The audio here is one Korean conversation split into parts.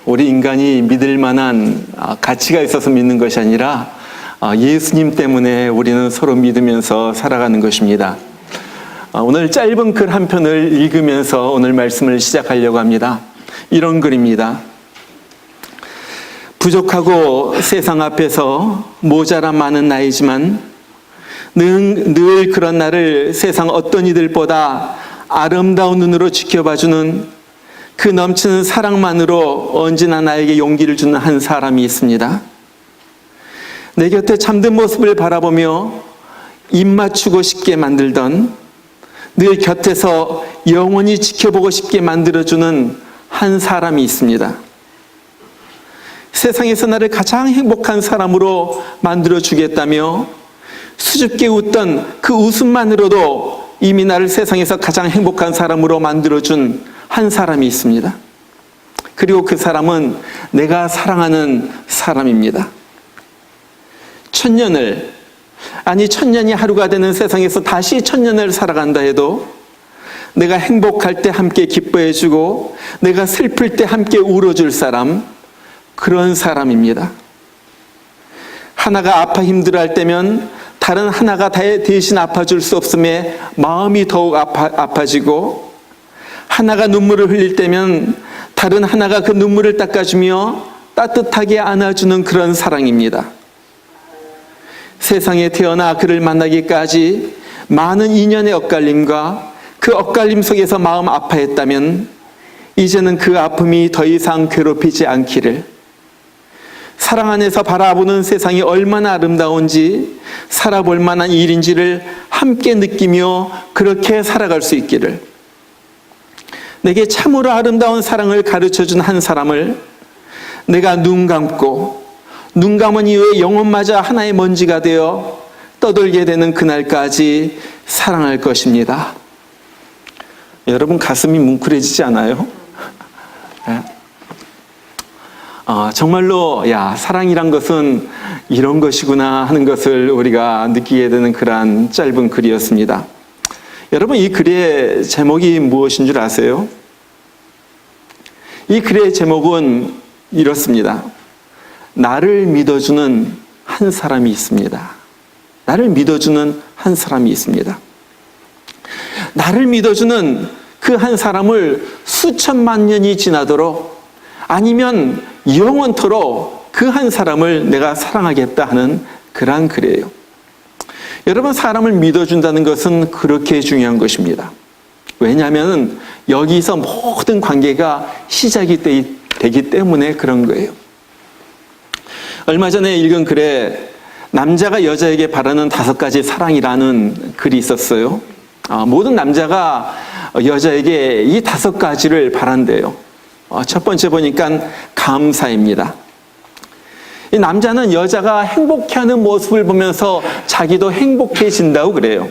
우리 인간이 믿을 만한 가치가 있어서 믿는 것이 아니라 예수님 때문에 우리는 서로 믿으면서 살아가는 것입니다. 오늘 짧은 글 한 편을 읽으면서 오늘 말씀을 시작하려고 합니다. 이런 글입니다. 부족하고 세상 앞에서 모자란 많은 나이지만 늘 그런 나를 세상 어떤 이들보다 아름다운 눈으로 지켜봐주는 그 넘치는 사랑만으로 언제나 나에게 용기를 주는 한 사람이 있습니다. 내 곁에 참된 모습을 바라보며 입 맞추고 싶게 만들던, 늘 곁에서 영원히 지켜보고 싶게 만들어주는 한 사람이 있습니다. 세상에서 나를 가장 행복한 사람으로 만들어주겠다며 수줍게 웃던 그 웃음만으로도 이미 나를 세상에서 가장 행복한 사람으로 만들어준 한 사람이 있습니다. 그리고 그 사람은 내가 사랑하는 사람입니다. 천년이 하루가 되는 세상에서 다시 천년을 살아간다 해도 내가 행복할 때 함께 기뻐해주고 내가 슬플 때 함께 울어줄 사람, 그런 사람입니다. 하나가 아파 힘들어할 때면 다른 하나가 대신 아파줄 수 없음에 마음이 더욱 아파지고, 하나가 눈물을 흘릴 때면 다른 하나가 그 눈물을 닦아주며 따뜻하게 안아주는 그런 사랑입니다. 세상에 태어나 그를 만나기까지 많은 인연의 엇갈림과 그 엇갈림 속에서 마음 아파했다면 이제는 그 아픔이 더 이상 괴롭히지 않기를, 사랑 안에서 바라보는 세상이 얼마나 아름다운지 살아볼 만한 일인지를 함께 느끼며 그렇게 살아갈 수 있기를, 내게 참으로 아름다운 사랑을 가르쳐준 한 사람을 내가 눈 감은 이후에 영혼마저 하나의 먼지가 되어 떠돌게 되는 그날까지 사랑할 것입니다. 여러분, 가슴이 뭉클해지지 않아요? 정말로 사랑이란 것은 이런 것이구나 하는 것을 우리가 느끼게 되는 그러한 짧은 글이었습니다. 여러분, 이 글의 제목이 무엇인 줄 아세요? 이 글의 제목은 이렇습니다. 나를 믿어주는 한 사람이 있습니다. 나를 믿어주는 한 사람이 있습니다. 나를 믿어주는 그 한 사람을 수천만 년이 지나도록, 아니면 영원토록 그 한 사람을 내가 사랑하겠다 하는 그러한 글이에요. 여러분, 사람을 믿어준다는 것은 그렇게 중요한 것입니다. 왜냐하면 여기서 모든 관계가 시작이 되기 때문에 그런 거예요. 얼마 전에 읽은 글에 남자가 여자에게 바라는 5가지 사랑이라는 글이 있었어요. 모든 남자가 여자에게 이 5가지를 바란대요. 첫 번째 보니까 감사입니다. 이 남자는 여자가 행복해하는 모습을 보면서 자기도 행복해진다고 그래요.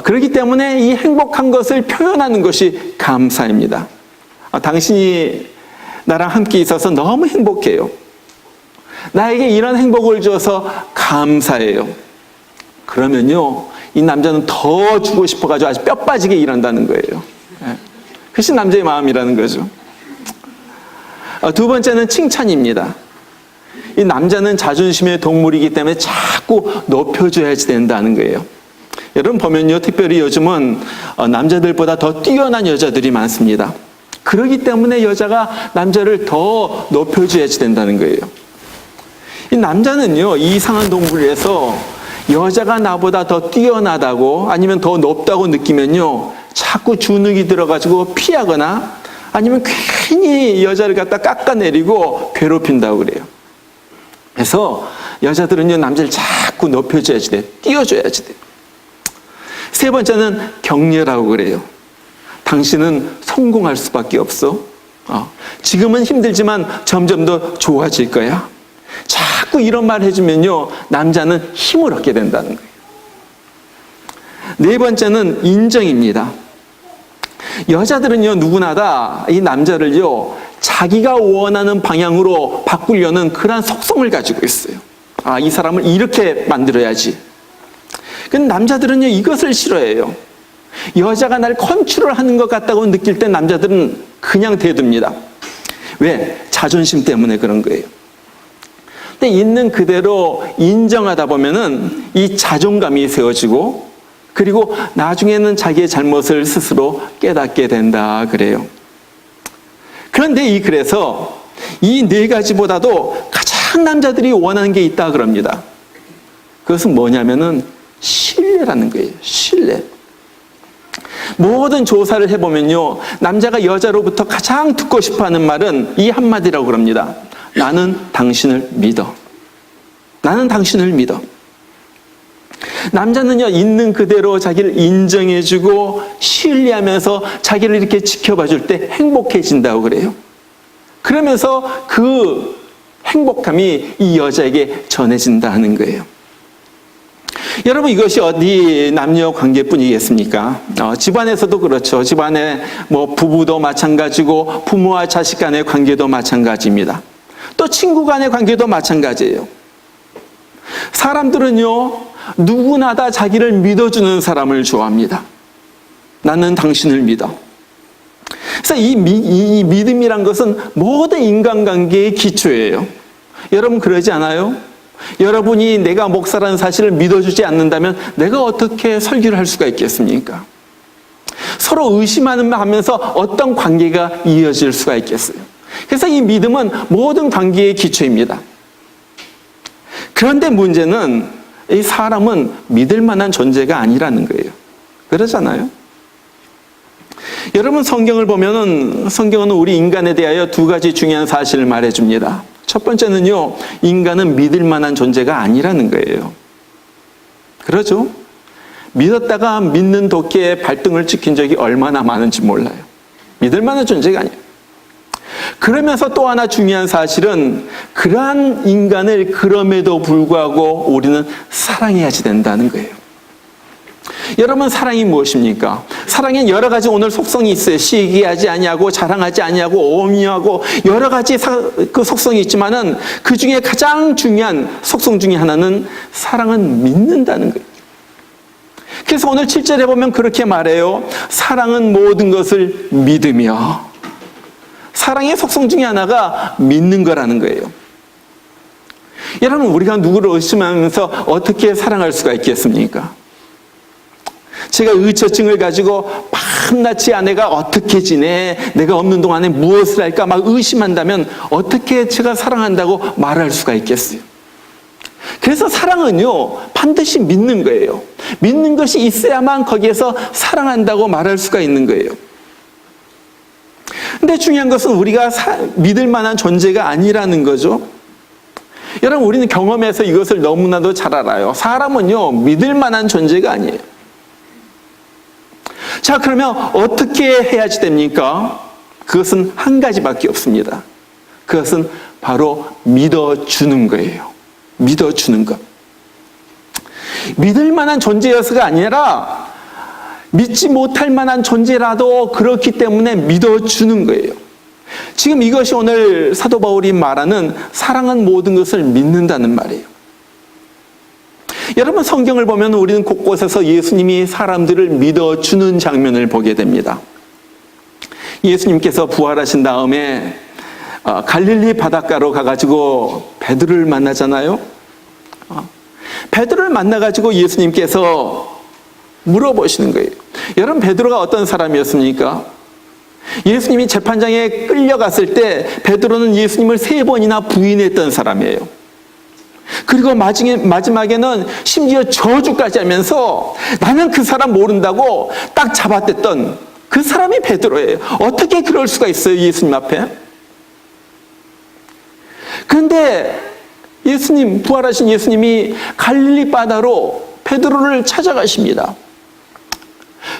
그렇기 때문에 이 행복한 것을 표현하는 것이 감사입니다. 당신이 나랑 함께 있어서 너무 행복해요. 나에게 이런 행복을 줘서 감사해요. 그러면요, 이 남자는 더 주고 싶어가지고 아주 뼈 빠지게 일한다는 거예요. 그것이 남자의 마음이라는 거죠. 두 번째는 칭찬입니다. 이 남자는 자존심의 동물이기 때문에 자꾸 높여줘야지 된다는 거예요. 여러분 보면요, 특별히 요즘은 남자들보다 더 뛰어난 여자들이 많습니다. 그렇기 때문에 여자가 남자를 더 높여줘야지 된다는 거예요. 이 남자는요, 이상한 동물이라서 여자가 나보다 더 뛰어나다고 아니면 더 높다고 느끼면요, 자꾸 주눅이 들어가지고 피하거나 아니면 괜히 여자를 갖다 깎아내리고 괴롭힌다고 그래요. 그래서 여자들은요, 남자를 자꾸 높여줘야지 돼. 띄워줘야지 돼. 세 번째는 격려라고 그래요. 당신은 성공할 수밖에 없어. 지금은 힘들지만 점점 더 좋아질 거야. 자꾸 이런 말 해주면요, 남자는 힘을 얻게 된다는 거예요. 네 번째는 인정입니다. 여자들은요, 누구나 다 이 남자를요, 자기가 원하는 방향으로 바꾸려는 그런 속성을 가지고 있어요. 이 사람을 이렇게 만들어야지. 근데 남자들은요, 이것을 싫어해요. 여자가 날 컨트롤하는 것 같다고 느낄 때 남자들은 그냥 대듭니다. 왜? 자존심 때문에 그런 거예요. 근데 있는 그대로 인정하다 보면은 이 자존감이 세워지고, 그리고 나중에는 자기의 잘못을 스스로 깨닫게 된다 그래요. 그런데 그래서 이 네 가지보다도 가장 남자들이 원하는 게 있다 그럽니다. 그것은 뭐냐면은 신뢰라는 거예요. 신뢰. 모든 조사를 해보면요, 남자가 여자로부터 가장 듣고 싶어하는 말은 이 한마디라고 그럽니다. 나는 당신을 믿어. 나는 당신을 믿어. 남자는요, 있는 그대로 자기를 인정해주고 신뢰하면서 자기를 이렇게 지켜봐줄 때 행복해진다고 그래요. 그러면서 그 행복함이 이 여자에게 전해진다는 거예요. 여러분, 이것이 어디 남녀 관계뿐이겠습니까? 집안에서도 그렇죠. 집안에 부부도 마찬가지고 부모와 자식 간의 관계도 마찬가지입니다. 또 친구 간의 관계도 마찬가지예요. 사람들은요, 누구나 다 자기를 믿어주는 사람을 좋아합니다. 나는 당신을 믿어. 그래서 이 믿음이란 것은 모든 인간관계의 기초예요. 여러분 그러지 않아요? 여러분이 내가 목사라는 사실을 믿어주지 않는다면 내가 어떻게 설교를 할 수가 있겠습니까? 서로 의심하면서 어떤 관계가 이어질 수가 있겠어요? 그래서 이 믿음은 모든 관계의 기초입니다. 그런데 문제는 이 사람은 믿을 만한 존재가 아니라는 거예요. 그러잖아요? 여러분, 성경을 보면은 성경은 우리 인간에 대하여 두 가지 중요한 사실을 말해줍니다. 첫 번째는요, 인간은 믿을 만한 존재가 아니라는 거예요. 그러죠? 믿었다가 믿는 도끼에 발등을 찍힌 적이 얼마나 많은지 몰라요. 믿을 만한 존재가 아니에요. 그러면서 또 하나 중요한 사실은 그러한 인간을 그럼에도 불구하고 우리는 사랑해야지 된다는 거예요. 여러분, 사랑이 무엇입니까? 사랑엔 여러 가지 오늘 속성이 있어요. 시기하지 아니하고 자랑하지 아니하고 오묘하고 여러 가지 그 속성이 있지만은 그 중에 가장 중요한 속성 중에 하나는 사랑은 믿는다는 거예요. 그래서 오늘 7절에 보면 그렇게 말해요. 사랑은 모든 것을 믿으며. 사랑의 속성 중에 하나가 믿는 거라는 거예요. 여러분, 우리가 누구를 의심하면서 어떻게 사랑할 수가 있겠습니까? 제가 의처증을 가지고 밤낮이 아내가 어떻게 지내? 내가 없는 동안에 무엇을 할까? 막 의심한다면 어떻게 제가 사랑한다고 말할 수가 있겠어요? 그래서 사랑은요, 반드시 믿는 거예요. 믿는 것이 있어야만 거기에서 사랑한다고 말할 수가 있는 거예요. 근데 중요한 것은 우리가 믿을 만한 존재가 아니라는 거죠. 여러분, 우리는 경험에서 이것을 너무나도 잘 알아요. 사람은요, 믿을 만한 존재가 아니에요. 자, 그러면 어떻게 해야지 됩니까? 그것은 한 가지밖에 없습니다. 그것은 바로 믿어주는 거예요. 믿어주는 것. 믿을 만한 존재여서가 아니라 믿지 못할 만한 존재라도 그렇기 때문에 믿어주는 거예요. 지금 이것이 오늘 사도 바울이 말하는 사랑은 모든 것을 믿는다는 말이에요. 여러분, 성경을 보면 우리는 곳곳에서 예수님이 사람들을 믿어주는 장면을 보게 됩니다. 예수님께서 부활하신 다음에 갈릴리 바닷가로 가가지고 베드로를 만나잖아요. 베드로를 만나가지고 예수님께서 물어보시는 거예요. 여러분, 베드로가 어떤 사람이었습니까? 예수님이 재판장에 끌려갔을 때 베드로는 예수님을 3번이나 부인했던 사람이에요. 그리고 마지막에는 심지어 저주까지 하면서 나는 그 사람 모른다고 딱 잡아댔던 그 사람이 베드로예요. 어떻게 그럴 수가 있어요, 예수님 앞에? 그런데 예수님, 부활하신 예수님이 갈릴리 바다로 베드로를 찾아가십니다.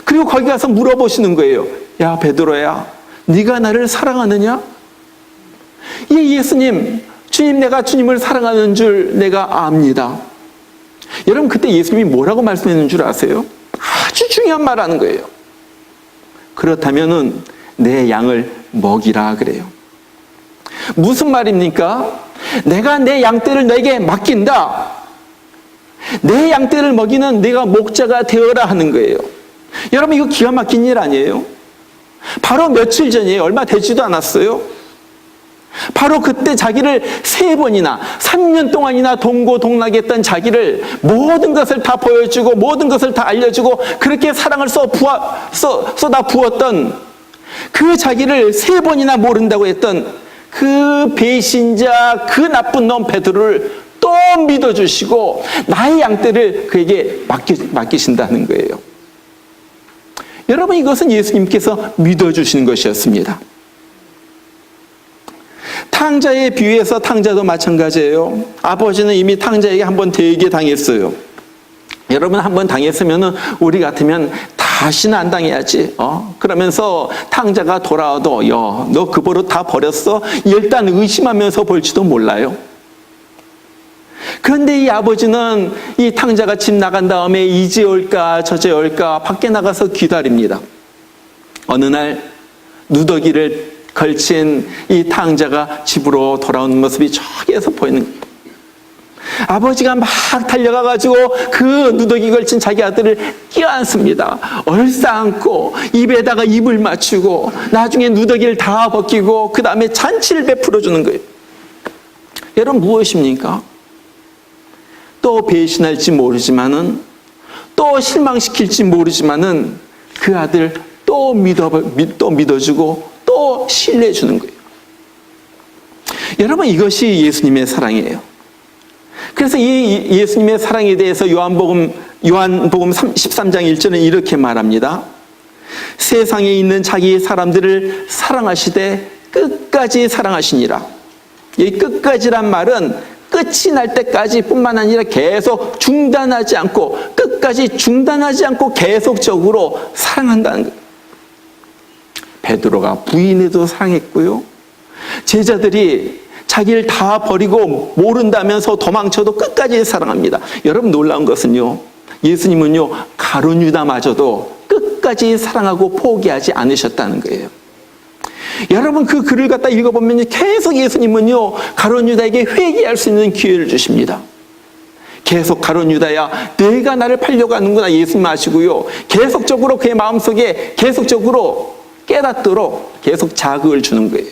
그리고 거기 가서 물어보시는 거예요. 야, 베드로야, 네가 나를 사랑하느냐? 예, 예수님, 주님, 내가 주님을 사랑하는 줄 내가 압니다. 여러분, 그때 예수님이 뭐라고 말씀했는 줄 아세요? 아주 중요한 말 하는 거예요. 그렇다면은 내 양을 먹이라 그래요. 무슨 말입니까? 내가 내 양떼를 너에게 맡긴다. 내 양떼를 먹이는 네가 목자가 되어라 하는 거예요. 여러분, 이거 기가 막힌 일 아니에요? 바로 며칠 전이에요. 얼마 되지도 않았어요. 바로 그때 자기를 3번이나 3년 동안이나 동고동락했던 자기를 모든 것을 다 보여주고 모든 것을 다 알려주고 그렇게 사랑을 쏟아 부었던 그 자기를 3번이나 모른다고 했던 그 배신자, 그 나쁜 놈 베드로를 또 믿어주시고 나의 양떼를 그에게 맡기신다는 거예요. 여러분, 이것은 예수님께서 믿어주시는 것이었습니다. 탕자에 비유해서 탕자도 마찬가지예요. 아버지는 이미 탕자에게 한번 되게 당했어요. 여러분, 한번 당했으면 우리 같으면 다시는 안 당해야지. 그러면서 탕자가 돌아와도 너 그 버릇 다 버렸어? 일단 의심하면서 볼지도 몰라요. 그런데 이 아버지는 이 탕자가 집 나간 다음에 이제 올까 저제 올까 밖에 나가서 기다립니다. 어느 날 누더기를 걸친 이 탕자가 집으로 돌아오는 모습이 저기에서 보이는 거예요. 아버지가 막 달려가가지고 그 누더기 걸친 자기 아들을 껴안습니다. 얼싸안고 입에다가 입을 맞추고 나중에 누더기를 다 벗기고 그 다음에 잔치를 베풀어 주는 거예요. 여러분, 무엇입니까? 또 배신할지 모르지만은, 또 실망시킬지 모르지만은 그 아들 또 믿어주고 또 신뢰해주는 거예요. 여러분, 이것이 예수님의 사랑이에요. 그래서 이 예수님의 사랑에 대해서 요한복음 13장 1절은 이렇게 말합니다. 세상에 있는 자기 사람들을 사랑하시되 끝까지 사랑하시니라. 이 끝까지란 말은 끝이 날 때까지 뿐만 아니라 계속 중단하지 않고, 끝까지 중단하지 않고 계속적으로 사랑한다는 거예요. 베드로가 부인해도 사랑했고요. 제자들이 자기를 다 버리고 모른다면서 도망쳐도 끝까지 사랑합니다. 여러분, 놀라운 것은요, 예수님은요, 가룟 유다마저도 끝까지 사랑하고 포기하지 않으셨다는 거예요. 여러분, 그 글을 갖다 읽어보면 계속 예수님은요, 가룟 유다에게 회개할 수 있는 기회를 주십니다. 계속 가룟 유다야, 내가 나를 팔려고 하는구나 예수님 아시고요, 계속적으로 그의 마음속에 계속적으로 깨닫도록 계속 자극을 주는 거예요.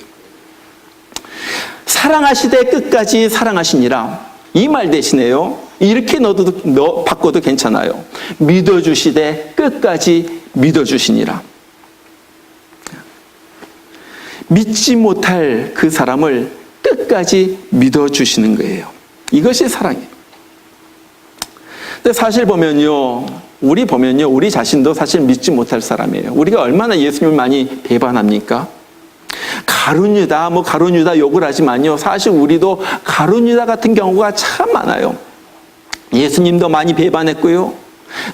사랑하시되 끝까지 사랑하시니라. 이 말 대신에요, 이렇게 바꿔도 괜찮아요. 믿어주시되 끝까지 믿어주시니라. 믿지 못할 그 사람을 끝까지 믿어주시는 거예요. 이것이 사랑이에요. 근데 사실 보면요, 우리 자신도 사실 믿지 못할 사람이에요. 우리가 얼마나 예수님을 많이 배반합니까? 가룟 유다 욕을 하지만요, 사실 우리도 가룟 유다 같은 경우가 참 많아요. 예수님도 많이 배반했고요,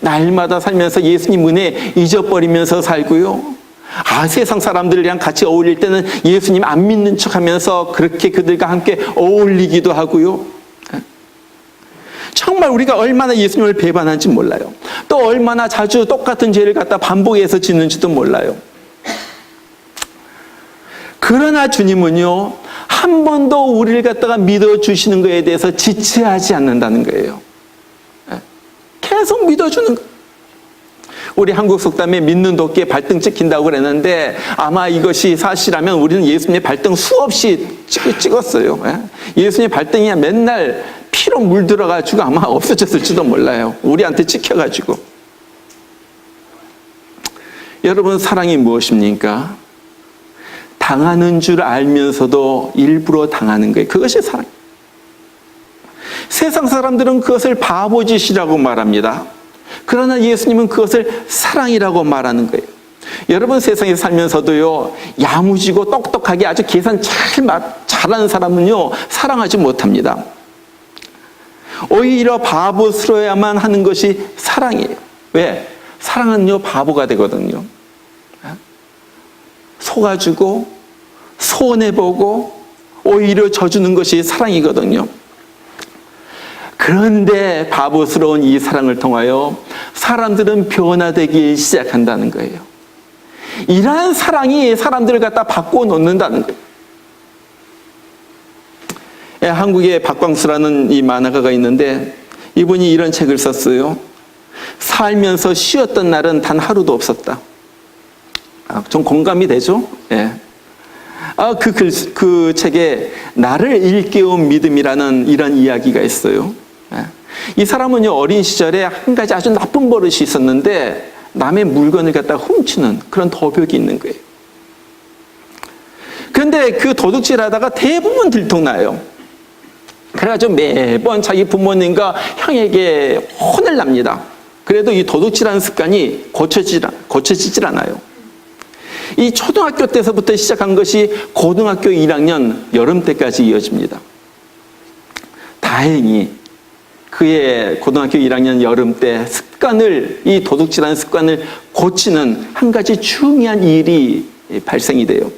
날마다 살면서 예수님 은혜 잊어버리면서 살고요, 세상 사람들이랑 같이 어울릴 때는 예수님 안 믿는 척하면서 그렇게 그들과 함께 어울리기도 하고요. 정말 우리가 얼마나 예수님을 배반한지 몰라요. 또 얼마나 자주 똑같은 죄를 갖다 반복해서 짓는지도 몰라요. 그러나 주님은요, 한 번도 우리를 갖다가 믿어주시는 것에 대해서 지체하지 않는다는 거예요. 계속 믿어주는 거예요. 우리 한국 속담에 믿는 도끼에 발등 찍힌다고 그랬는데, 아마 이것이 사실이라면 우리는 예수님의 발등 수없이 찍었어요. 예수님의 발등이 맨날 피로 물들어가지고 아마 없어졌을지도 몰라요. 우리한테 찍혀가지고. 여러분, 사랑이 무엇입니까? 당하는 줄 알면서도 일부러 당하는 거예요. 그것이 사랑. 세상 사람들은 그것을 바보짓이라고 말합니다. 그러나 예수님은 그것을 사랑이라고 말하는 거예요. 여러분, 세상에 살면서도요, 야무지고 똑똑하게 아주 계산 잘하는 사람은요, 사랑하지 못합니다. 오히려 바보스러워야만 하는 것이 사랑이에요. 왜? 사랑은요, 바보가 되거든요. 속아주고 손해보고 오히려 져주는 것이 사랑이거든요. 그런데 바보스러운 이 사랑을 통하여 사람들은 변화되기 시작한다는 거예요. 이러한 사랑이 사람들을 갖다 바꿔 놓는다는 거예요. 한국에 박광수라는 이 만화가가 있는데, 이분이 이런 책을 썼어요. 살면서 쉬었던 날은 단 하루도 없었다. 좀 공감이 되죠? 예. 그 책에 나를 일깨운 믿음이라는 이런 이야기가 있어요. 예. 이 사람은요, 어린 시절에 한 가지 아주 나쁜 버릇이 있었는데 남의 물건을 갖다 훔치는 그런 도벽이 있는 거예요. 그런데 그 도둑질 하다가 대부분 들통나요. 그래가지고 매번 자기 부모님과 형에게 혼을 납니다. 그래도 이 도둑질하는 습관이 고쳐지질 않아요. 이 초등학교 때서부터 시작한 것이 고등학교 1학년 여름 때까지 이어집니다. 다행히 그의 고등학교 1학년 여름 때 이 도둑질하는 습관을 고치는 한 가지 중요한 일이 발생이 돼요.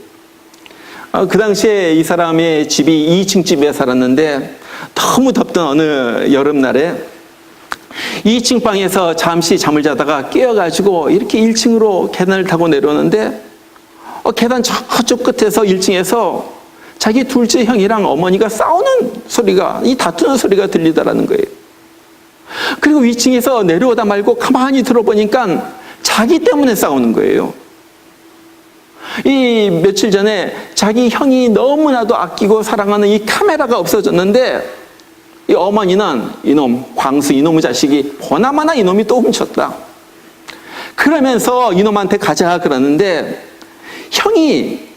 그 당시에 이 사람의 집이 2층 집에 살았는데 너무 덥던 어느 여름날에 2층 방에서 잠시 잠을 자다가 깨어가지고 이렇게 1층으로 계단을 타고 내려오는데 계단 저쪽 끝에서 1층에서 자기 둘째 형이랑 어머니가 싸우는 소리가, 이 다투는 소리가 들리더라는 거예요. 그리고 위층에서 내려오다 말고 가만히 들어보니까 자기 때문에 싸우는 거예요. 이 며칠 전에 자기 형이 너무나도 아끼고 사랑하는 이 카메라가 없어졌는데 이 어머니는 이놈, 광수 이놈의 자식이 보나마나 이놈이 또 훔쳤다. 그러면서 이놈한테 가자 그러는데 형이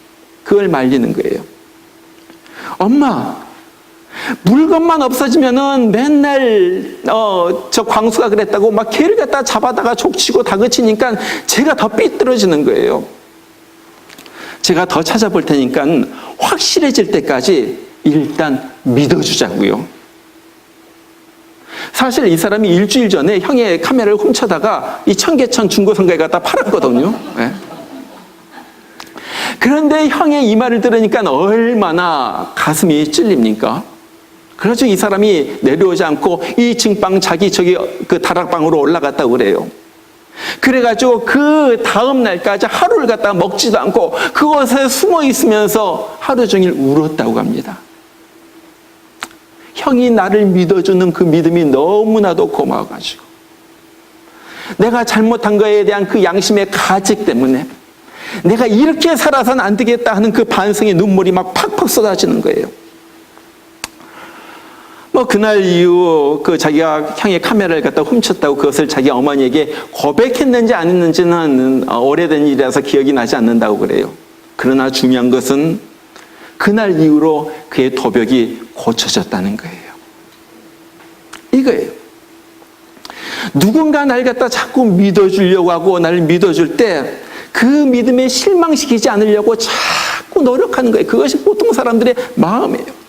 그걸 말리는 거예요. 엄마, 물건만 없어지면은 맨날 저 광수가 그랬다고 막 걔를 갖다 잡아다가 족치고 다그치니까 제가 더 삐뚤어지는 거예요. 제가 더 찾아볼 테니까 확실해질 때까지 일단 믿어주자고요. 사실 이 사람이 일주일 전에 형의 카메라를 훔쳐다가 이 청계천 중고상가에 갖다 팔았거든요. 네. 그런데 형의 이 말을 들으니까 얼마나 가슴이 찔립니까? 그래서 이 사람이 내려오지 않고 2층 방 자기 그 다락방으로 올라갔다고 그래요. 그래가지고 그 다음 날까지 하루를 갖다 먹지도 않고 그곳에 숨어 있으면서 하루 종일 울었다고 합니다. 형이 나를 믿어주는 그 믿음이 너무나도 고마워가지고 내가 잘못한 거에 대한 그 양심의 가책 때문에 내가 이렇게 살아서는 안 되겠다 하는 그 반성의 눈물이 막 팍팍 쏟아지는 거예요. 그날 이후 자기가 형의 카메라를 갖다 훔쳤다고 그것을 자기 어머니에게 고백했는지 안 했는지는 오래된 일이라서 기억이 나지 않는다고 그래요. 그러나 중요한 것은 그날 이후로 그의 도벽이 고쳐졌다는 거예요. 이거예요. 누군가 날 갖다 자꾸 믿어주려고 하고 나를 믿어줄 때 그 믿음에 실망시키지 않으려고 자꾸 노력하는 거예요. 그것이 보통 사람들의 마음이에요.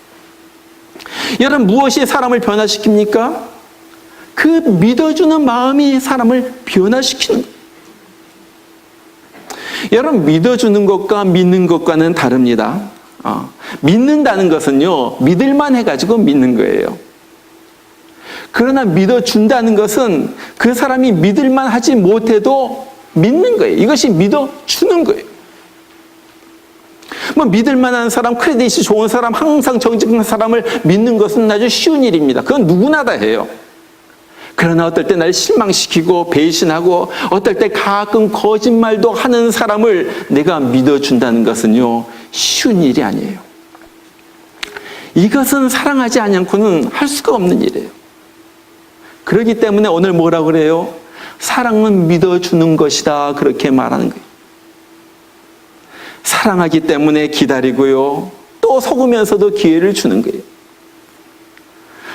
여러분, 무엇이 사람을 변화시킵니까? 그 믿어주는 마음이 사람을 변화시키는 거예요. 여러분, 믿어주는 것과 믿는 것과는 다릅니다. 믿는다는 것은요, 믿을만 해가지고 믿는 거예요. 그러나 믿어준다는 것은 그 사람이 믿을만 하지 못해도 믿는 거예요. 이것이 믿어주는 거예요. 믿을 만한 사람, 크레딧이 좋은 사람, 항상 정직한 사람을 믿는 것은 아주 쉬운 일입니다. 그건 누구나 다 해요. 그러나 어떨 때 날 실망시키고 배신하고 어떨 때 가끔 거짓말도 하는 사람을 내가 믿어준다는 것은요, 쉬운 일이 아니에요. 이것은 사랑하지 않고는 할 수가 없는 일이에요. 그렇기 때문에 오늘 뭐라고 그래요? 사랑은 믿어주는 것이다, 그렇게 말하는 거예요. 사랑하기 때문에 기다리고요, 또 속으면서도 기회를 주는 거예요.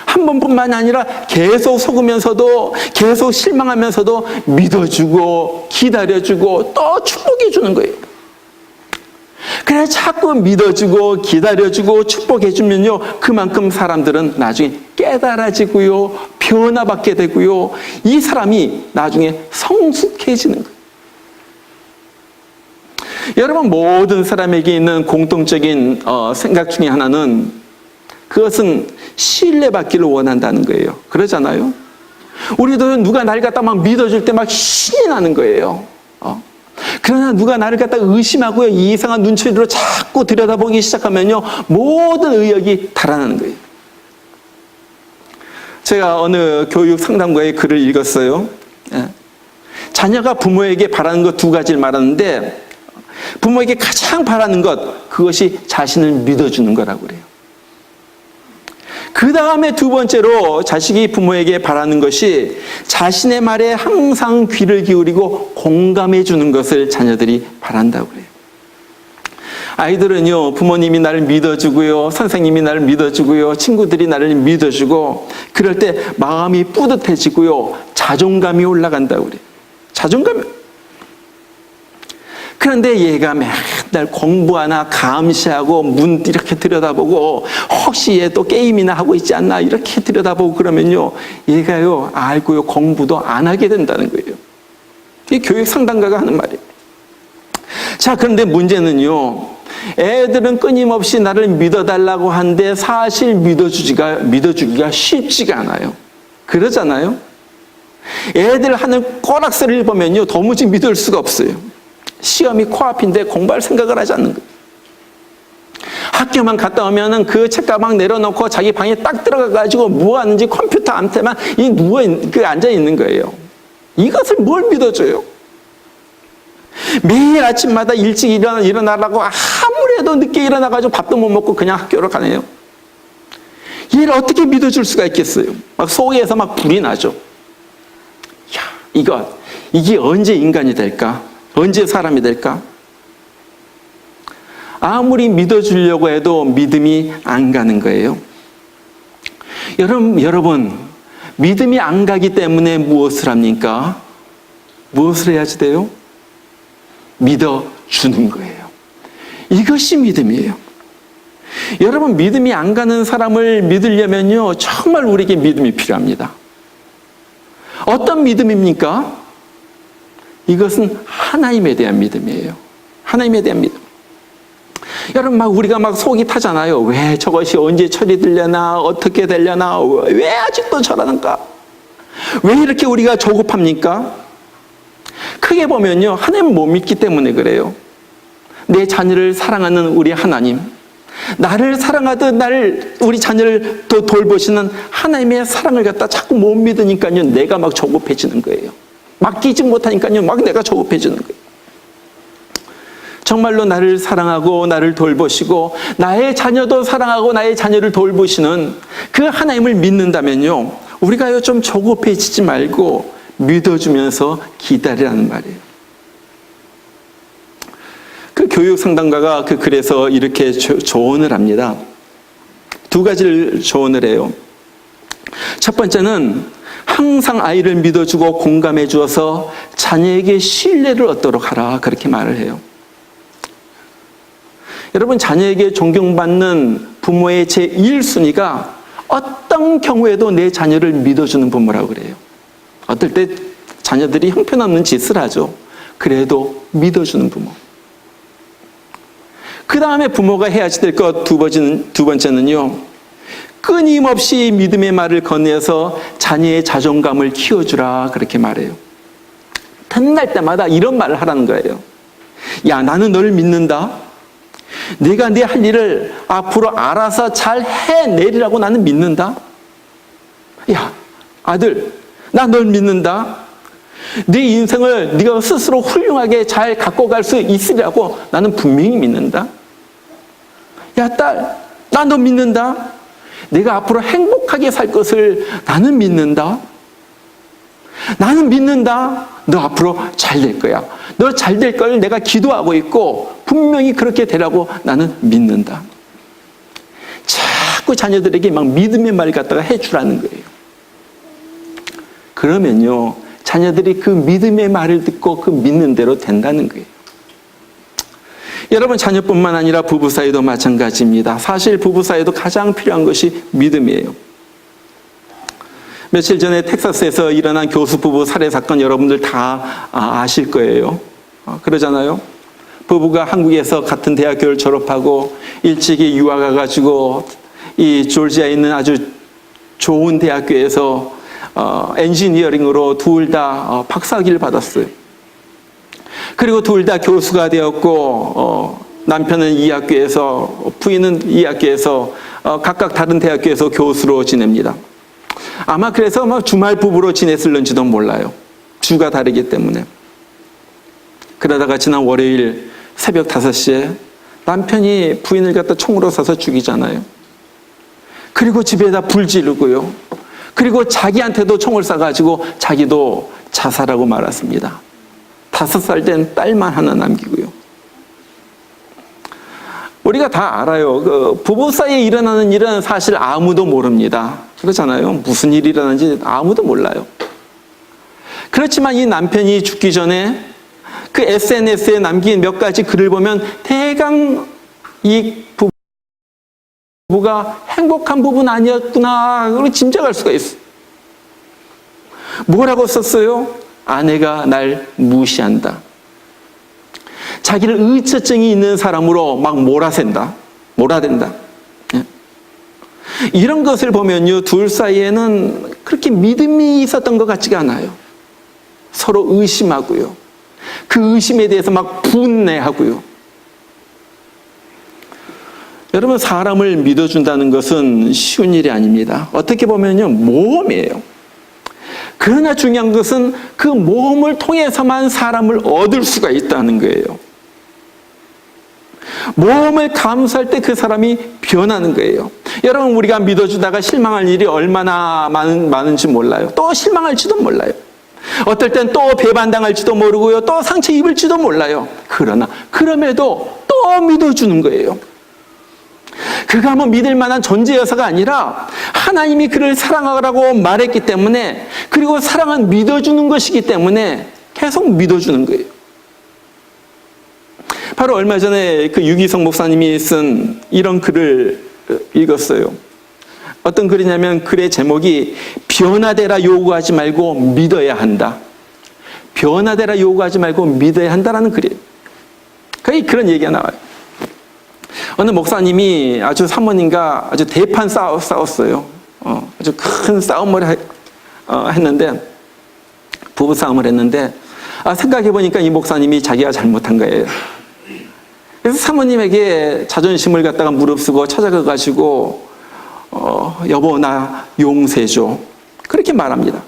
한 번뿐만 아니라 계속 속으면서도 계속 실망하면서도 믿어주고 기다려주고 또 축복해 주는 거예요. 그래 자꾸 믿어주고 기다려주고 축복해주면요, 그만큼 사람들은 나중에 깨달아지고요, 변화받게 되고요, 이 사람이 나중에 성숙해지는 거예요. 여러분, 모든 사람에게 있는 공통적인 생각 중에 하나는 그것은 신뢰받기를 원한다는 거예요. 그러잖아요. 우리도 누가 나를 갖다 막 믿어줄 때 막 신이 나는 거예요. 그러나 누가 나를 갖다 의심하고요, 이 이상한 눈초리로 자꾸 들여다보기 시작하면요, 모든 의욕이 달아나는 거예요. 제가 어느 교육 상담가의 글을 읽었어요. 자녀가 부모에게 바라는 것 두 가지를 말하는데, 부모에게 가장 바라는 것, 그것이 자신을 믿어주는 거라고 그래요. 그 다음에 두 번째로 자식이 부모에게 바라는 것이 자신의 말에 항상 귀를 기울이고 공감해 주는 것을 자녀들이 바란다고 그래요. 아이들은요, 부모님이 나를 믿어주고요, 선생님이 나를 믿어주고요, 친구들이 나를 믿어주고, 그럴 때 마음이 뿌듯해지고요, 자존감이 올라간다고 그래요. 자존감이. 그런데 얘가 맨날 공부하나 감시하고 문 이렇게 들여다보고, 혹시 얘 또 게임이나 하고 있지 않나 이렇게 들여다보고 그러면요, 얘가요, 알고요, 공부도 안 하게 된다는 거예요. 이게 교육 상담가가 하는 말이에요. 자, 그런데 문제는요, 애들은 끊임없이 나를 믿어달라고 하는데 사실 믿어주기가 쉽지가 않아요. 그러잖아요. 애들 하는 꼬락서리를 보면요, 도무지 믿을 수가 없어요. 시험이 코앞인데 공부할 생각을 하지 않는 거예요. 학교만 갔다 오면은 그 책가방 내려놓고 자기 방에 딱 들어가가지고 뭐 하는지 컴퓨터 앞에만 앉아 있는 거예요. 이것을 뭘 믿어줘요? 매일 아침마다 일찍 일어나라고 아무리 해도 늦게 일어나가지고 밥도 못 먹고 그냥 학교로 가네요. 얘를 어떻게 믿어줄 수가 있겠어요? 막 속에서 막 불이 나죠. 야, 이게 언제 인간이 될까? 언제 사람이 될까? 아무리 믿어주려고 해도 믿음이 안 가는 거예요. 여러분, 믿음이 안 가기 때문에 무엇을 합니까? 무엇을 해야지 돼요? 믿어주는 거예요. 이것이 믿음이에요. 여러분, 믿음이 안 가는 사람을 믿으려면요, 정말 우리에게 믿음이 필요합니다. 어떤 믿음입니까? 이것은 하나님에 대한 믿음이에요. 하나님에 대한 믿음. 여러분, 우리가 속이 타잖아요. 왜 저것이 언제 처리되려나, 어떻게 되려나, 왜 아직도 저러는가? 왜 이렇게 우리가 조급합니까? 크게 보면요, 하나님을 못 믿기 때문에 그래요. 내 자녀를 사랑하는 우리 하나님, 나를 사랑하듯 우리 자녀를 더 돌보시는 하나님의 사랑을 갖다 자꾸 못 믿으니까요, 내가 조급해지는 거예요. 맡기지 못하니까요, 내가 조급해지는 거예요. 정말로 나를 사랑하고 나를 돌보시고 나의 자녀도 사랑하고 나의 자녀를 돌보시는 그 하나님을 믿는다면요, 우리가요 좀 조급해지지 말고 믿어주면서 기다리라는 말이에요. 그 교육 상담가가 그래서 이렇게 조언을 합니다. 두 가지를 조언을 해요. 첫 번째는 항상 아이를 믿어주고 공감해 주어서 자녀에게 신뢰를 얻도록 하라, 그렇게 말을 해요. 여러분, 자녀에게 존경받는 부모의 제1순위가 어떤 경우에도 내 자녀를 믿어주는 부모라고 그래요. 어떨 때 자녀들이 형편없는 짓을 하죠. 그래도 믿어주는 부모. 그 다음에 부모가 해야지 될 것 두 번째는요, 끊임없이 믿음의 말을 건네서 자녀의 자존감을 키워주라, 그렇게 말해요. 틈날 때마다 이런 말을 하라는 거예요. 야, 나는 너를 믿는다. 네가 네 할 일을 앞으로 알아서 잘 해내리라고 나는 믿는다. 야, 아들, 나 널 믿는다. 네 인생을 네가 스스로 훌륭하게 잘 갖고 갈 수 있으리라고 나는 분명히 믿는다. 야, 딸, 나 너 믿는다. 내가 앞으로 행복하게 살 것을 나는 믿는다. 나는 믿는다. 너 앞으로 잘 될 거야. 너 잘 될 걸 내가 기도하고 있고 분명히 그렇게 되라고 나는 믿는다. 자꾸 자녀들에게 믿음의 말 갖다가 해주라는 거예요. 그러면요, 자녀들이 그 믿음의 말을 듣고 그 믿는 대로 된다는 거예요. 여러분, 자녀뿐만 아니라 부부 사이도 마찬가지입니다. 사실 부부 사이도 가장 필요한 것이 믿음이에요. 며칠 전에 텍사스에서 일어난 교수 부부 살해 사건 여러분들 다 아실 거예요. 그러잖아요. 부부가 한국에서 같은 대학교를 졸업하고 일찍이 유학 가가지고 이 조지아에 있는 아주 좋은 대학교에서 엔지니어링으로 둘 다 박사학위를 받았어요. 그리고 둘 다 교수가 되었고, 남편은 이 학교에서, 부인은 이 학교에서, 각각 다른 대학교에서 교수로 지냅니다. 아마 그래서 주말 부부로 지냈을는지도 몰라요. 주가 다르기 때문에. 그러다가 지난 월요일 새벽 5시에 남편이 부인을 갖다 총으로 쏴서 죽이잖아요. 그리고 집에다 불 지르고요. 그리고 자기한테도 총을 쏴가지고 자기도 자살하고 말았습니다. 5살 된 딸만 하나 남기고요. 우리가 다 알아요. 그 부부 사이에 일어나는 일은 사실 아무도 모릅니다. 그렇잖아요. 무슨 일이 일어나는지 아무도 몰라요. 그렇지만 이 남편이 죽기 전에 그 SNS에 남긴 몇 가지 글을 보면 대강 이 부부가 행복한 부부는 아니었구나 그걸 짐작할 수가 있어요. 뭐라고 썼어요? 아내가 날 무시한다. 자기를 의처증이 있는 사람으로 막 몰아댄다. 이런 것을 보면요, 둘 사이에는 그렇게 믿음이 있었던 것 같지가 않아요. 서로 의심하고요. 그 의심에 대해서 막 분내하고요. 여러분, 사람을 믿어준다는 것은 쉬운 일이 아닙니다. 어떻게 보면요, 모험이에요. 그러나 중요한 것은 그 모험을 통해서만 사람을 얻을 수가 있다는 거예요. 모험을 감수할 때 그 사람이 변하는 거예요. 여러분, 우리가 믿어주다가 실망할 일이 얼마나 많은지 몰라요. 또 실망할지도 몰라요. 어떨 땐 또 배반당할지도 모르고요. 또 상처 입을지도 몰라요. 그럼에도 또 믿어주는 거예요. 그가 뭐 믿을 만한 존재여서가 아니라 하나님이 그를 사랑하라고 말했기 때문에, 그리고 사랑은 믿어주는 것이기 때문에 계속 믿어주는 거예요. 바로 얼마 전에 그 유기성 목사님이 쓴 이런 글을 읽었어요. 어떤 글이냐면 글의 제목이 변화되라 요구하지 말고 믿어야 한다. 변화되라 요구하지 말고 믿어야 한다라는 글이에요. 거의 그런 얘기가 나와요. 어느 목사님이 아주 사모님과 아주 대판 싸웠어요. 아주 큰 싸움을 했는데, 부부싸움을 했는데, 생각해보니까 이 목사님이 자기가 잘못한 거예요. 그래서 사모님에게 자존심을 갖다가 무릅쓰고 찾아가가지고, 여보, 나 용서해줘. 그렇게 말합니다.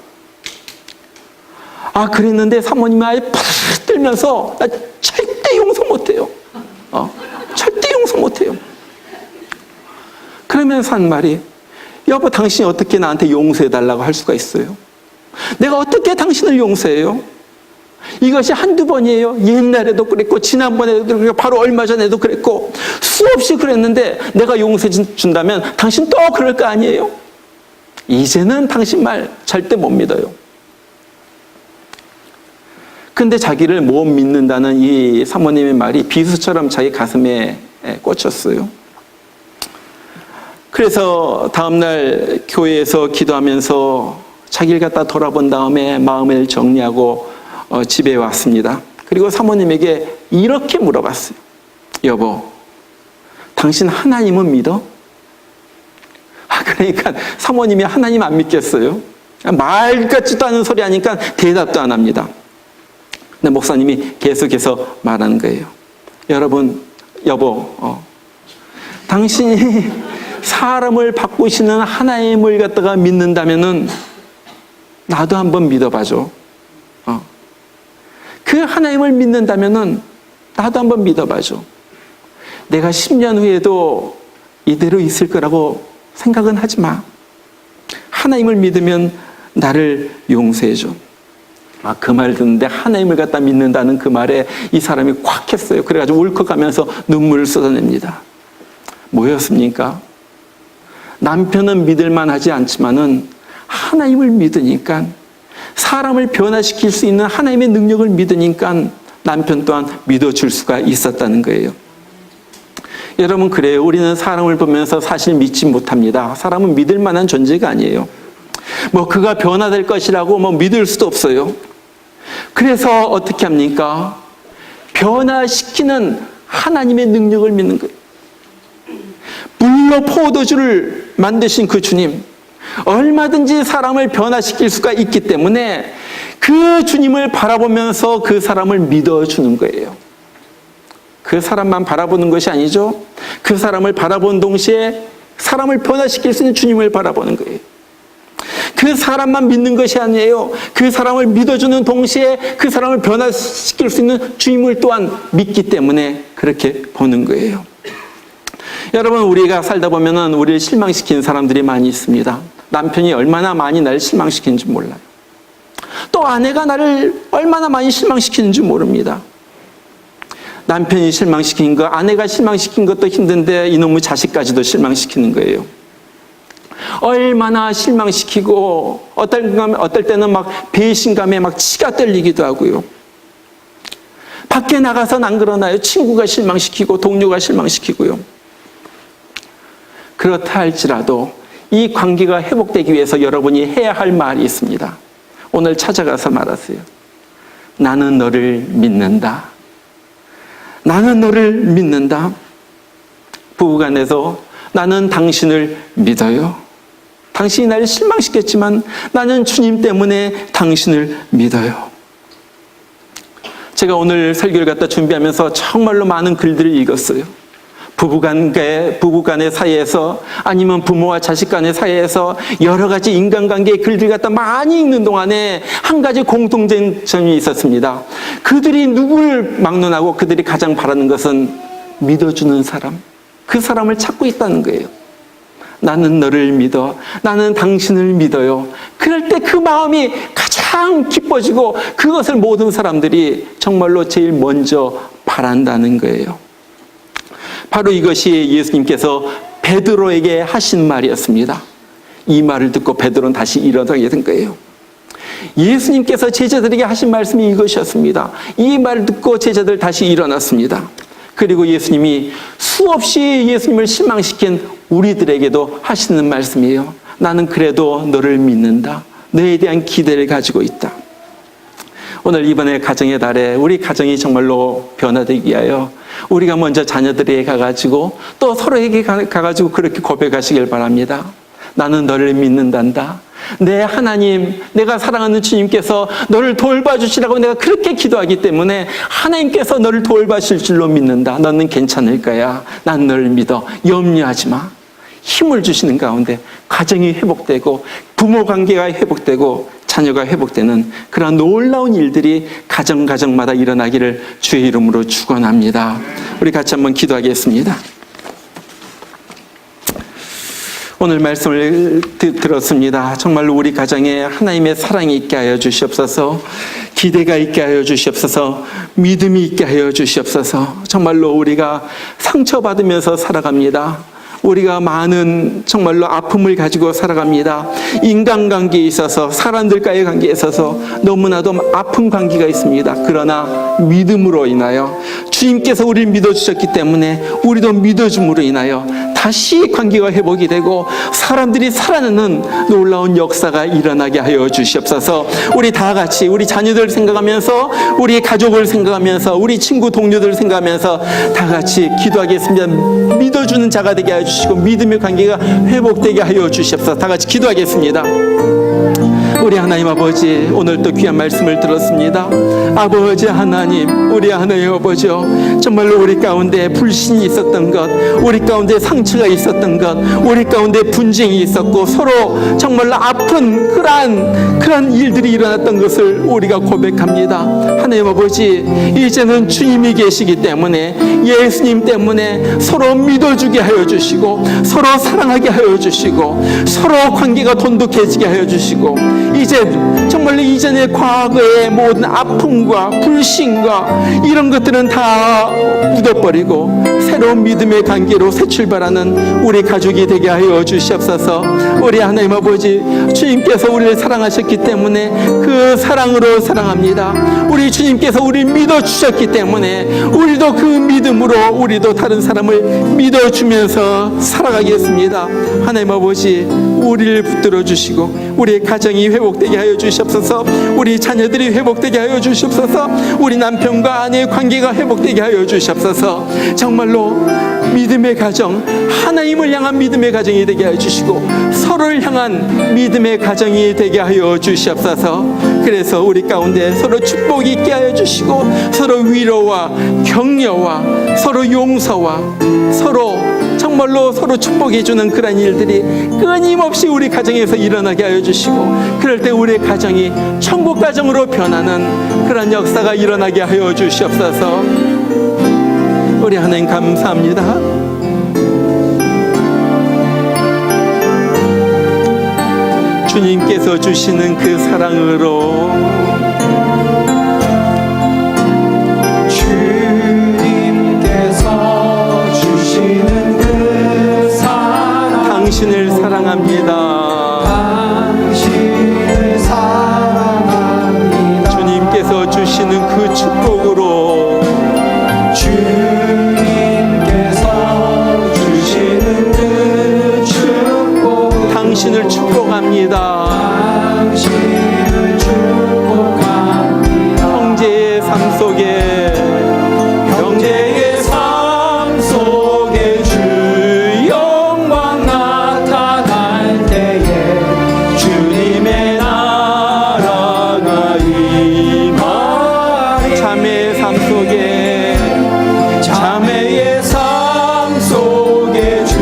그랬는데 사모님이 아예 팍 들면서, 나 절대 용서 못해요. 절대 용서 못해요. 그러면서 한 말이, 여보, 당신이 어떻게 나한테 용서해달라고 할 수가 있어요? 내가 어떻게 당신을 용서해요? 이것이 한두 번이에요. 옛날에도 그랬고, 지난번에도 그랬고, 바로 얼마 전에도 그랬고, 수없이 그랬는데 내가 용서해 준다면 당신 또 그럴 거 아니에요? 이제는 당신 말 절대 못 믿어요. 근데 자기를 못 믿는다는 이 사모님의 말이 비수처럼 자기 가슴에 꽂혔어요. 그래서 다음날 교회에서 기도하면서 자기를 갖다 돌아본 다음에 마음을 정리하고 집에 왔습니다. 그리고 사모님에게 이렇게 물어봤어요. 여보, 당신 하나님은 믿어? 그러니까 사모님이 하나님 안 믿겠어요. 말 같지도 않은 소리 하니까 대답도 안 합니다. 근데 목사님이 계속해서 말하는 거예요. 여보, 당신이 사람을 바꾸시는 하나님을 갖다가 믿는다면은 나도 한번 믿어봐줘. 그 하나님을 믿는다면은 나도 한번 믿어봐줘. 내가 10년 후에도 이대로 있을 거라고 생각은 하지 마. 하나님을 믿으면 나를 용서해줘. 그 말 듣는데 하나님을 갖다 믿는다는 그 말에 이 사람이 콱 했어요. 그래가지고 울컥하면서 눈물을 쏟아냅니다. 뭐였습니까? 남편은 믿을만 하지 않지만은 하나님을 믿으니까, 사람을 변화시킬 수 있는 하나님의 능력을 믿으니까 남편 또한 믿어줄 수가 있었다는 거예요. 여러분, 그래요. 우리는 사람을 보면서 사실 믿지 못합니다. 사람은 믿을 만한 존재가 아니에요. 그가 변화될 것이라고 믿을 수도 없어요. 그래서 어떻게 합니까? 변화시키는 하나님의 능력을 믿는 거예요. 물로 포도주를 만드신 그 주님, 얼마든지 사람을 변화시킬 수가 있기 때문에 그 주님을 바라보면서 그 사람을 믿어주는 거예요. 그 사람만 바라보는 것이 아니죠. 그 사람을 바라본 동시에 사람을 변화시킬 수 있는 주님을 바라보는 거예요. 그 사람만 믿는 것이 아니에요. 그 사람을 믿어주는 동시에 그 사람을 변화시킬 수 있는 주님을 또한 믿기 때문에 그렇게 보는 거예요. 여러분, 우리가 살다 보면은 우리를 실망시킨 사람들이 많이 있습니다. 남편이 얼마나 많이 나를 실망시키는지 몰라요. 또 아내가 나를 얼마나 많이 실망시키는지 모릅니다. 남편이 실망시킨 거, 아내가 실망시킨 것도 힘든데 이놈의 자식까지도 실망시키는 거예요. 얼마나 실망시키고 어떨 때는 막 배신감에 막 치가 떨리기도 하고요. 밖에 나가서는 안 그러나요? 친구가 실망시키고 동료가 실망시키고요. 그렇다 할지라도 이 관계가 회복되기 위해서 여러분이 해야 할 말이 있습니다. 오늘 찾아가서 말하세요. 나는 너를 믿는다. 나는 너를 믿는다. 부부간에서 나는 당신을 믿어요. 당신이 나를 실망시켰지만 나는 주님 때문에 당신을 믿어요. 제가 오늘 설교를 갖다 준비하면서 정말로 많은 글들을 읽었어요. 부부간의 사이에서 아니면 부모와 자식 간의 사이에서 여러 가지 인간관계의 글들 갖다 많이 읽는 동안에 한 가지 공통점이 있었습니다. 그들이 누구를 막론하고 그들이 가장 바라는 것은 믿어주는 사람, 그 사람을 찾고 있다는 거예요. 나는 너를 믿어. 나는 당신을 믿어요. 그럴 때 그 마음이 가장 기뻐지고 그것을 모든 사람들이 정말로 제일 먼저 바란다는 거예요. 바로 이것이 예수님께서 베드로에게 하신 말이었습니다. 이 말을 듣고 베드로는 다시 일어나게 된 거예요. 예수님께서 제자들에게 하신 말씀이 이것이었습니다. 이 말을 듣고 제자들 다시 일어났습니다. 그리고 예수님이 수없이 예수님을 실망시킨 우리들에게도 하시는 말씀이에요. 나는 그래도 너를 믿는다. 너에 대한 기대를 가지고 있다. 오늘 이번에 가정의 달에 우리 가정이 정말로 변화되기 위하여 우리가 먼저 자녀들에게 가가지고 또 서로에게 가가지고 그렇게 고백하시길 바랍니다. 나는 너를 믿는단다. 내 하나님, 내가 사랑하는 주님께서 너를 돌봐주시라고 내가 그렇게 기도하기 때문에 하나님께서 너를 돌봐주실 줄로 믿는다. 너는 괜찮을 거야. 난 너를 믿어. 염려하지 마. 힘을 주시는 가운데 가정이 회복되고 부모 관계가 회복되고 자녀가 회복되는 그런 놀라운 일들이 가정마다 일어나기를 주의 이름으로 축원합니다. 우리 같이 한번 기도하겠습니다. 오늘 말씀을 들었습니다. 정말로 우리 가정에 하나님의 사랑이 있게 하여 주시옵소서. 기대가 있게 하여 주시옵소서. 믿음이 있게 하여 주시옵소서. 정말로 우리가 상처받으면서 살아갑니다. 우리가 많은 정말로 아픔을 가지고 살아갑니다. 인간관계에 있어서 사람들과의 관계에 있어서 너무나도 아픈 관계가 있습니다. 그러나 믿음으로 인하여 주님께서 우리를 믿어주셨기 때문에 우리도 믿어줌으로 인하여 다시 관계가 회복이 되고 사람들이 살아나는 놀라운 역사가 일어나게 하여 주시옵소서. 우리 다 같이 우리 자녀들 생각하면서 우리 가족을 생각하면서 우리 친구 동료들 생각하면서 다 같이 기도하겠습니다. 믿어주는 자가 되게 하여 주시고 믿음의 관계가 회복되게 하여 주시옵소서. 다 같이 기도하겠습니다. 우리 하나님 아버지, 오늘 또 귀한 말씀을 들었습니다. 아버지 하나님, 우리 하나님 아버지요, 정말로 우리 가운데 불신이 있었던 것, 우리 가운데 상처가 있었던 것, 우리 가운데 분쟁이 있었고 서로 정말로 아픈 그러한 일들이 일어났던 것을 우리가 고백합니다. 하나님 아버지, 이제는 주님이 계시기 때문에 예수님 때문에 서로 믿어주게 하여 주시고 서로 사랑하게 하여 주시고 서로 관계가 돈독해지게 하여 주시고 이제 정말로 이전의 과거의 모든 아픔과 불신과 이런 것들은 다 묻어버리고 새로운 믿음의 관계로 새 출발하는 우리 가족이 되게 하여 주시옵소서. 우리 하나님 아버지, 주님께서 우리를 사랑하셨기 때문에 그 사랑으로 사랑합니다. 우리 주님께서 우리를 믿어주셨기 때문에 우리도 그 믿음으로 우리도 다른 사람을 믿어주면서 살아가겠습니다. 하나님 아버지, 우리를 붙들어 주시고 우리의 가정이 회복되게 하여 주시옵소서. 우리 자녀들이 회복되게 하여 주시옵소서. 우리 남편과 아내의 관계가 회복되게 하여 주시옵소서. 정말로 믿음의 가정, 하나님을 향한 믿음의 가정이 되게 하여 주시고 서로를 향한 믿음의 가정이 되게 하여 주시옵소서. 그래서 우리 가운데 서로 축복이 있게 하여 주시고 서로 위로와 격려와 서로 용서와 서로 정말 정말로 서로 축복해주는 그런 일들이 끊임없이 우리 가정에서 일어나게 하여 주시고, 그럴 때 우리의 가정이 천국 가정으로 변하는 그런 역사가 일어나게 하여 주시옵소서. 우리 하나님 감사합니다. 주님께서 주시는 그 사랑으로, 주님께서 주시는 그 사랑, 당신을 사랑합니다. 당신을 사랑합니다. 주님께서 주시는 그 축복으로, 주님께서 주시는 그 축복, 당신을 축복합니다. 당신을 축복합니다. 형제의 삶 속에, 형제의 삶 속에 주 영광 나타날 때에 주님의 나라가 임하리. 자매의 삶 속에, 자매의 삶 속에 주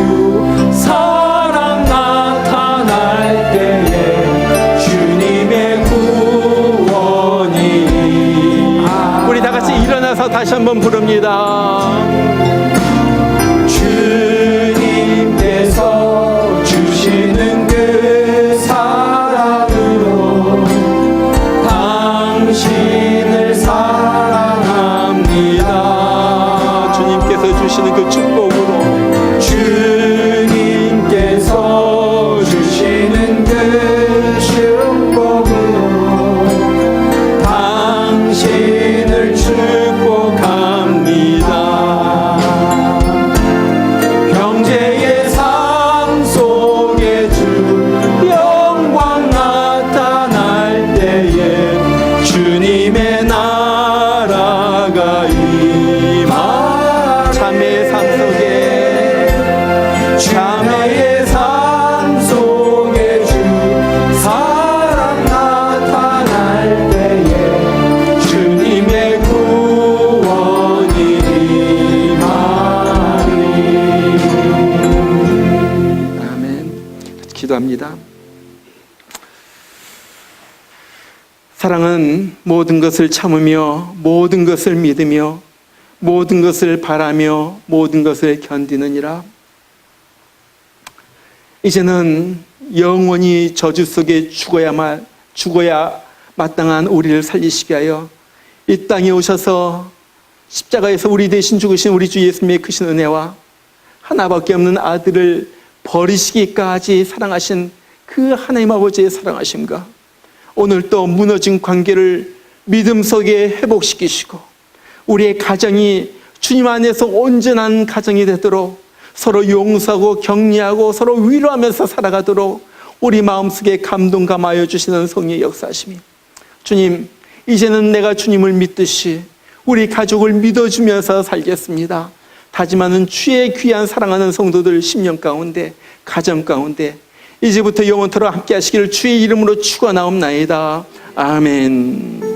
사랑 나타날 때에 주님의 구원이. 우리 다 같이 일어나서 다시 한번 부릅니다. 주님께서 주시는 그 사랑으로 당신을 사랑합니다. 주님께서 주시는 그 축복으로, 주님께서 주시는 그 축복으로 당신을 축복합니다. 형제의 삶 속에 주 영광 나타날 때에 주님의 나라가 임하리. 자매의 삶 속에, 자매의 삶 속에 주 사랑 나타날 때에 주님의 구원이 임하리. 아멘. 기도합니다. 사랑은 모든 것을 참으며, 모든 것을 믿으며, 모든 것을 바라며, 모든 것을 견디느니라. 이제는 영원히 저주 속에 죽어야 마땅한 우리를 살리시게 하여 이 땅에 오셔서 십자가에서 우리 대신 죽으신 우리 주 예수님의 크신 은혜와 하나밖에 없는 아들을 버리시기까지 사랑하신 그 하나님 아버지의 사랑하심과 오늘 또 무너진 관계를 믿음 속에 회복시키시고 우리의 가정이 주님 안에서 온전한 가정이 되도록 서로 용서하고 격려하고 서로 위로하면서 살아가도록 우리 마음속에 감동 감하여 주시는 성령의 역사하심이, 주님, 이제는 내가 주님을 믿듯이 우리 가족을 믿어주면서 살겠습니다. 다짐하는 주의 귀한 사랑하는 성도들 10년 가운데, 가정 가운데 이제부터 영원토록 함께 하시기를 주의 이름으로 축원하옵나이다. 아멘.